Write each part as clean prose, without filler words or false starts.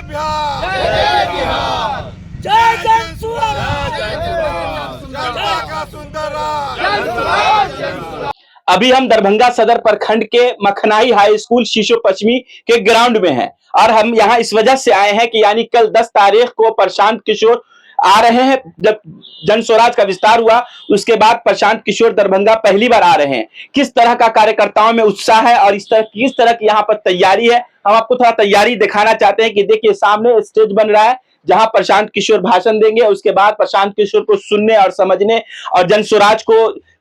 बिहार, जय बिहार, जय जनसुराज, जनता का सुंदर राज। अभी हम दरभंगा सदर प्रखंड के मखनाई हाई स्कूल शीशो पश्चिमी के ग्राउंड में हैं और हम यहाँ इस वजह से आए हैं कि यानी कल 10 तारीख को प्रशांत किशोर आ रहे हैं। जब जन स्वराज का विस्तार हुआ उसके बाद प्रशांत किशोर दरभंगा पहली बार आ रहे हैं। किस तरह का कार्यकर्ताओं में उत्साह है और किस तरह की यहाँ पर तैयारी है, हम आपको थोड़ा तैयारी दिखाना चाहते हैं कि देखिए सामने स्टेज बन रहा है जहां प्रशांत किशोर भाषण देंगे। उसके बाद प्रशांत किशोर को सुनने और समझने और जन स्वराज को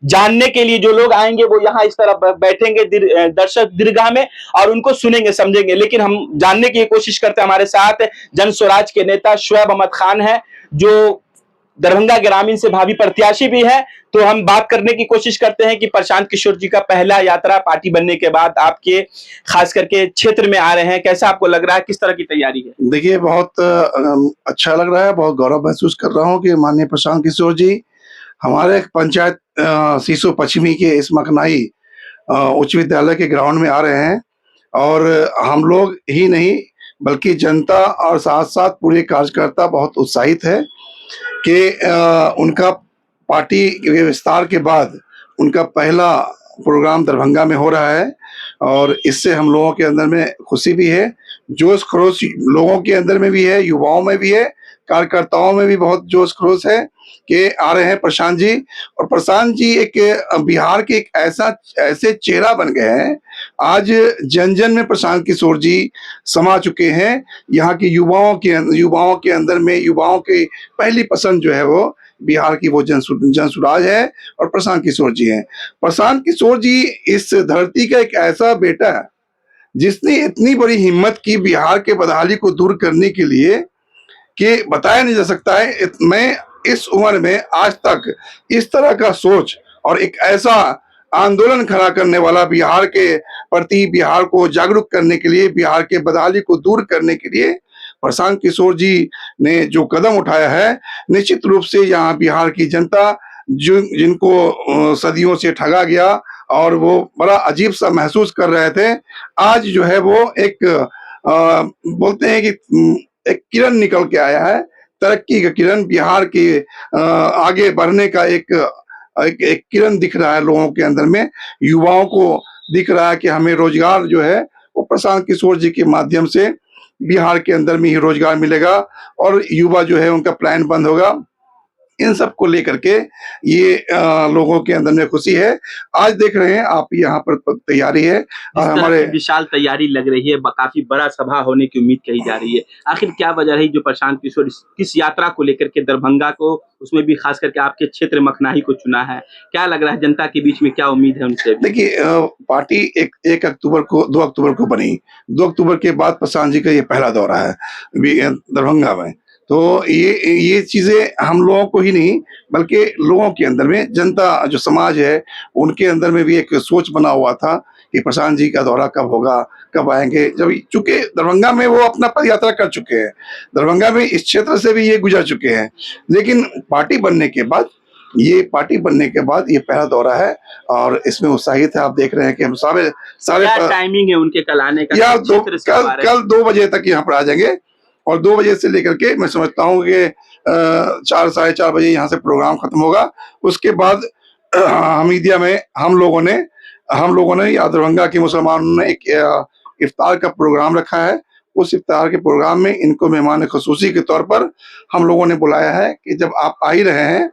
जानने के लिए जो लोग आएंगे वो यहाँ इस तरह बैठेंगे दर्शक दीर्घा में और उनको सुनेंगे समझेंगे। लेकिन हम जानने की कोशिश करते हैं, हमारे साथ जन स्वराज के नेता शुएब अहमद खान है जो दरभंगा ग्रामीण से भावी प्रत्याशी भी है। तो हम बात करने की कोशिश करते हैं कि प्रशांत किशोर जी का पहला यात्रा पार्टी बनने के बाद आपके खास करके क्षेत्र में आ रहे हैं, कैसा आपको लग रहा है, किस तरह की तैयारी है? देखिए बहुत अच्छा लग रहा है, बहुत गौरव महसूस कर रहा हूँ कि माननीय प्रशांत किशोर जी हमारे पंचायत शीशो पश्चिमी के इस मखनाई उच्च विद्यालय के ग्राउंड में आ रहे हैं। और हम लोग ही नहीं बल्कि जनता और साथ साथ पूरे कार्यकर्ता बहुत उत्साहित है कि उनका पार्टी के विस्तार के बाद उनका पहला प्रोग्राम दरभंगा में हो रहा है। और इससे हम लोगों के अंदर में खुशी भी है, जोश खरोश लोगों के अंदर में भी है, युवाओं में भी है, कार्यकर्ताओं में भी बहुत जोश खरोश है कि आ रहे हैं प्रशांत जी। और प्रशांत जी एक बिहार के एक ऐसे चेहरा बन गए हैं, आज जन जन में प्रशांत किशोर जी समा चुके हैं। यहाँ के युवाओं के अंदर में युवाओं की पहली पसंद जो है वो बिहार की वो जन स्वराज है और प्रशांत किशोर जी हैं। प्रशांत किशोर जी इस धरती का एक ऐसा बेटा है जिसने इतनी बड़ी हिम्मत की बिहार के बदहाली को दूर करने के लिए कि बताया नहीं जा सकता है। मैं इस उम्र में आज तक इस तरह का सोच और एक ऐसा आंदोलन खड़ा करने वाला बिहार के प्रति, बिहार को जागरूक करने के लिए, बिहार के बदहाली को दूर करने के लिए प्रशांत किशोर जी ने जो कदम उठाया है, निश्चित रूप से यहाँ बिहार की जनता जिनको सदियों से ठगा गया और वो बड़ा अजीब सा महसूस कर रहे थे, आज जो है वो एक बोलते हैं कि एक किरण निकल के आया है, तरक्की का किरण, बिहार के आगे बढ़ने का एक किरण दिख रहा है लोगों के अंदर में। युवाओं को दिख रहा है कि हमें रोजगार जो है वो प्रशांत किशोर जी के माध्यम से बिहार के अंदर में ही रोजगार मिलेगा और युवा जो है उनका प्लान बंद होगा। इन सब को लेकर के ये लोगों के अंदर में खुशी है। आज देख रहे हैं आप यहाँ पर तैयारी है और हमारे विशाल तैयारी लग रही है, काफी बड़ा सभा होने की उम्मीद कही जा रही है। आखिर क्या वजह रही जो प्रशांत किशोर किस यात्रा को लेकर के दरभंगा को, उसमें भी खास करके आपके क्षेत्र मखनाई को चुना है? क्या लग रहा है जनता के बीच में, क्या उम्मीद है उनसे? देखिए पार्टी 1 अक्टूबर को 2 अक्टूबर को बनी, 2 अक्टूबर के बाद प्रशांत जी का ये पहला दौरा है दरभंगा में। तो ये चीजें हम लोगों को ही नहीं बल्कि लोगों के अंदर में, जनता जो समाज है उनके अंदर में भी एक सोच बना हुआ था कि प्रशांत जी का दौरा कब होगा, कब आएंगे। जब चूंकि दरभंगा में वो अपना पद यात्रा कर चुके हैं, दरभंगा में इस क्षेत्र से भी ये गुजर चुके हैं, लेकिन पार्टी बनने के बाद ये पहला दौरा है और इसमें उत्साहित है। आप देख रहे हैं कि हम सारे टाइमिंग है उनके कल आने का? कल 2 बजे तक यहाँ पर आ जाएंगे और 2 बजे से लेकर के मैं समझता हूँ कि 4 साढ़े 4 बजे यहाँ से प्रोग्राम खत्म होगा। उसके बाद हमीदिया में हम लोगों ने या दरभंगा के मुसलमानों ने एक इफ्तार का प्रोग्राम रखा है। उस इफ्तार के प्रोग्राम में इनको मेहमान खुसूसी के तौर पर हम लोगों ने बुलाया है कि जब आप आ ही रहे हैं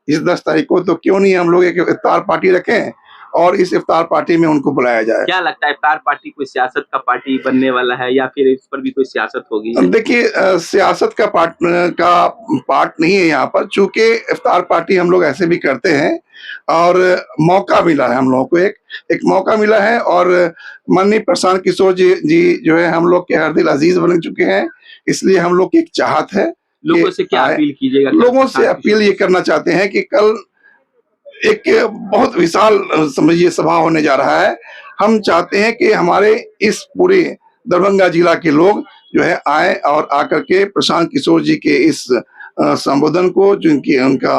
इस 10 तारीख को, तो क्यों नहीं हम लोग एक इफ्तार पार्टी रखें और इस इफ्तार पार्टी में उनको बुलाया जाए। क्या लगता है इफ्तार पार्टी कोई सियासत का पार्टी बनने वाला है या फिर इस पर भी कोई सियासत होगी? देखिए सियासत का पार्ट नहीं है यहाँ पर, चूंकि इफ्तार पार्टी हम लोग ऐसे भी करते हैं और मौका मिला है हम लोगों को, एक मौका मिला है। और माननीय प्रशांत किशोर जी जो है हम लोग के हर दिल अजीज बन चुके हैं, इसलिए हम लोग की एक चाहत है। लोगों से क्या अपील कीजिएगा? लोगों से अपील ये करना चाहते हैं कि कल एक बहुत विशाल समझिए सभा होने जा रहा है। हम चाहते हैं कि हमारे इस पूरे दरभंगा जिला के लोग जो है आए और आकर के प्रशांत किशोर जी के इस संबोधन को, जो उनका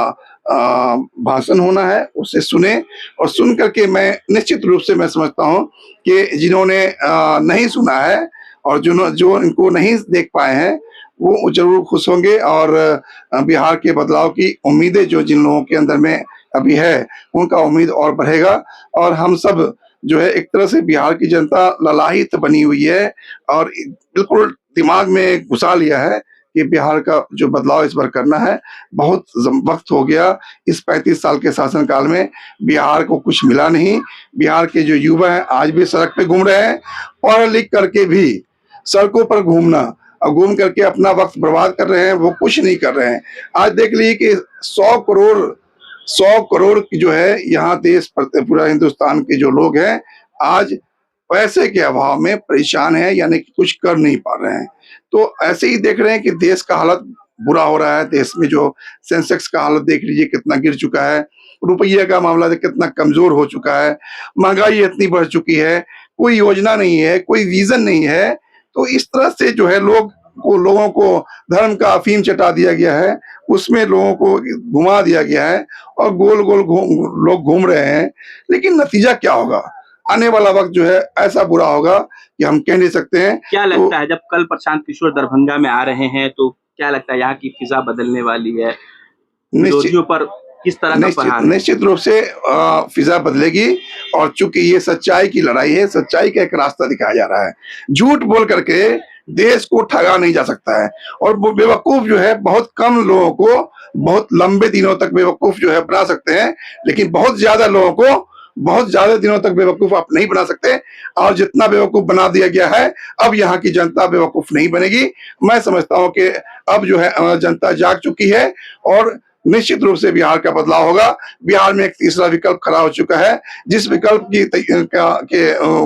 भाषण होना है, उसे सुने और सुन करके मैं निश्चित रूप से मैं समझता हूं कि जिन्होंने नहीं सुना है और जो इनको नहीं देख पाए हैं वो जरूर खुश होंगे और बिहार के बदलाव की उम्मीदें जो जिन लोगों के अंदर में अभी है उनका उम्मीद और बढ़ेगा। और हम सब जो है एक तरह से बिहार की जनता ललाहित बनी हुई है और बिल्कुल दिमाग में घुसा लिया है कि बिहार का जो बदलाव इस बार करना है। बहुत वक्त हो गया, इस 35 साल के शासनकाल में बिहार को कुछ मिला नहीं। बिहार के जो युवा हैं आज भी सड़क पे घूम रहे हैं, पढ़ लिख करके भी सड़कों पर घूमना और घूम करके अपना वक्त बर्बाद कर रहे हैं, वो कुछ नहीं कर रहे हैं। आज देख लीजिए कि 100 करोड़ की जो है यहाँ देश पूरा हिंदुस्तान के जो लोग हैं आज पैसे के अभाव में परेशान है, यानी कि कुछ कर नहीं पा रहे हैं। तो ऐसे ही देख रहे हैं कि देश का हालत बुरा हो रहा है। देश में जो सेंसेक्स का हालत देख लीजिए कितना गिर चुका है, रुपये का मामला कितना कमजोर हो चुका है, महंगाई इतनी बढ़ चुकी है, कोई योजना नहीं है, कोई विजन नहीं है। तो इस तरह से जो है लोगों को धर्म का अफीम चटा दिया गया है, उसमें लोगों को घुमा दिया गया है और गोल गोल लोग घूम रहे हैं। लेकिन नतीजा क्या होगा? आने वाला वक्त जो है ऐसा बुरा होगा कि हम कह नहीं सकते हैं। क्या लगता है जब कल प्रशांत किशोर दरभंगा में आ रहे हैं तो क्या लगता है यहाँ की फिजा बदलने वाली है? विरोधियों पर किस तरह का प्रहार? निश्चित रूप से फिजा बदलेगी और चूंकि ये सच्चाई की लड़ाई है, सच्चाई का एक रास्ता दिखाया जा रहा है। झूठ बोल करके देश को ठगा नहीं जा सकता है और वो बेवकूफ जो है बहुत कम लोगों को बहुत लंबे दिनों तक बेवकूफ जो है बना सकते हैं, लेकिन बहुत ज्यादा लोगों को बहुत ज्यादा दिनों तक बेवकूफ आप नहीं बना सकते। और जितना बेवकूफ बना दिया गया है अब यहाँ की जनता बेवकूफ नहीं बनेगी। मैं समझता हूँ कि अब जो है जनता जाग चुकी है और निश्चित रूप से बिहार का बदलाव होगा। बिहार में एक तीसरा विकल्प खड़ा हो चुका है, जिस विकल्प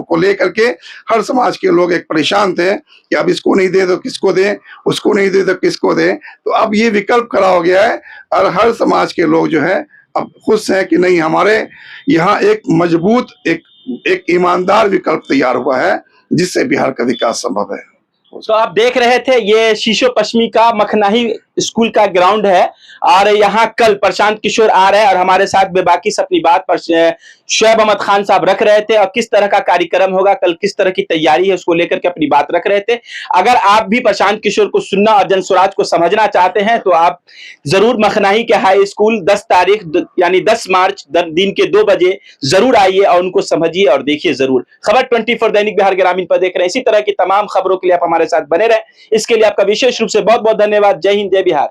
को लेकर के हर समाज के लोग एक परेशान थे कि अब इसको नहीं दे तो किसको दें, उसको नहीं दे तो किसको दें। तो अब ये विकल्प खड़ा हो गया है और हर समाज के लोग जो है अब खुश हैं कि नहीं, हमारे यहाँ एक मजबूत एक ईमानदार विकल्प तैयार हुआ है जिससे बिहार का विकास संभव है। तो आप देख रहे थे ये शीशो पश्चिमी का मखनाही स्कूल का ग्राउंड है और यहाँ कल प्रशांत किशोर आ रहे हैं और हमारे साथ बेबाकी से अपनी बात पर शोएब अहमद खान साहब रख रहे थे और किस तरह का कार्यक्रम होगा, कल किस तरह की तैयारी है उसको लेकर के अपनी बात रख रहे थे। अगर आप भी प्रशांत किशोर को सुनना और जनस्वराज को समझना चाहते हैं तो आप जरूर मखनाही के हाई स्कूल 10 तारीख यानी 10 मार्च दिन के 2 बजे जरूर आइए और उनको समझिए और देखिए जरूर। खबर 24 दैनिक बिहार ग्रामीण पर देख रहे हैं। इसी तरह की तमाम खबरों के लिए आप हमारे साथ बने रहें। इसके लिए आपका विशेष रूप से बहुत बहुत धन्यवाद। जय हिंद, जय बिहार।